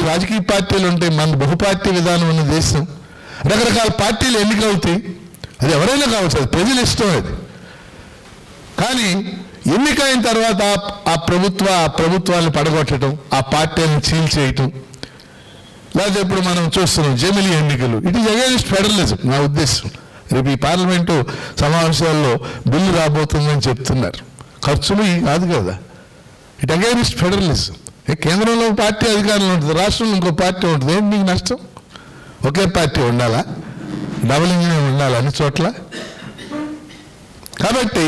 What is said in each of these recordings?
రాజకీయ పార్టీలు ఉంటాయి, మన బహుపార్టీ విధానం ఉన్న దేశం, రకరకాల పార్టీలు ఎన్నికవుతాయి. అది ఎవరైనా కావచ్చు, అది ప్రజల ఇష్టం. అది కానీ ఎన్నికైన తర్వాత ఆ ప్రభుత్వాన్ని పడగొట్టడం, ఆ పార్టీలను చీల్చేయటం, లేకపోతే ఇప్పుడు మనం చూస్తున్నాం జమిలీ ఎన్నికలు. It is against federalism. నా ఉద్దేశం రేపు ఈ పార్లమెంటు సమావేశాల్లో బిల్లు రాబోతుందని చెప్తున్నారు. ఖర్చులు కాదు కదా, ఇట్ అగైన్స్ట్ ఫెడరలిజం. కేంద్రంలో పార్టీ అధికారంలో ఉంటుంది, రాష్ట్రంలో ఇంకో పార్టీ ఉంటుంది. ఏంటి నీకు నష్టం? ఒకే పార్టీ ఉండాలా? డబుల్ ఇంజిన్ ఉండాలి అన్ని చోట్ల. కాబట్టి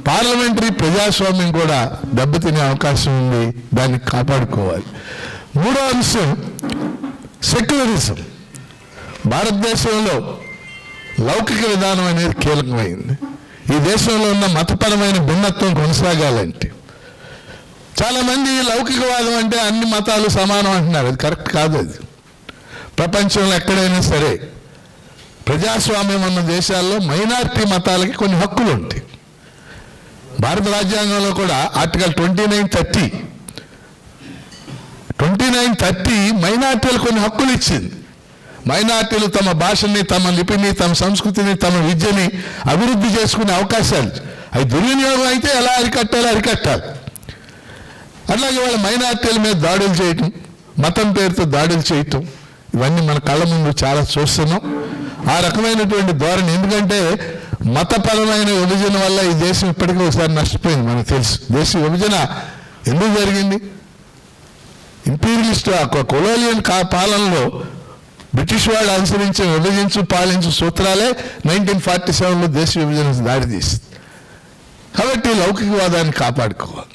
పార్లమెంటరీ ప్రజాస్వామ్యం కూడా దెబ్బతినే అవకాశం ఉంది, దాన్ని కాపాడుకోవాలి. మూడో అంశం సెక్యులరిజం. భారతదేశంలో లౌకిక విధానం అనేది కీలకమైంది. ఈ దేశంలో ఉన్న మతపరమైన భిన్నత్వం కొనసాగాలంటే చాలామంది లౌకికవాదం అంటే అన్ని మతాలు సమానం అంటున్నారు. అది కరెక్ట్ కాదు. అది ప్రపంచంలో ఎక్కడైనా సరే ప్రజాస్వామ్యం ఉన్న దేశాల్లో మైనారిటీ మతాలకి కొన్ని హక్కులు ఉంటాయి. భారత రాజ్యాంగంలో కూడా ఆర్టికల్ 2930 మైనారిటీలకు కొన్ని హక్కులు ఇచ్చింది. మైనారిటీలు తమ భాషని, తమ లిపిని, తమ సంస్కృతిని, తమ విద్యని అభివృద్ధి చేసుకునే అవకాశాలు. అవి దుర్వినియోగం అయితే ఎలా అరికట్టాలి. అట్లాగే వాళ్ళ మైనారిటీల మీద దాడులు చేయటం, మతం పేరుతో దాడులు చేయటం, ఇవన్నీ మన కళ్ళ ముందు చాలా చూస్తున్నాం. ఆ రకమైనటువంటి ధోరణి, ఎందుకంటే మతపరమైన విభజన వల్ల ఈ దేశం ఇప్పటికీ ఒకసారి నష్టపోయింది. మనకు తెలుసు దేశ విభజన ఎందుకు జరిగింది. ఇంపీరియలిస్ట్ కొలోనియల్ పాలనలో బ్రిటిష్ వాళ్ళు అనుసరించిన విభజించు పాలించు సూత్రాలే 1947లో దేశ విభజన దారితీసింది. కాబట్టి లౌకికవాదాన్ని కాపాడుకోవాలి.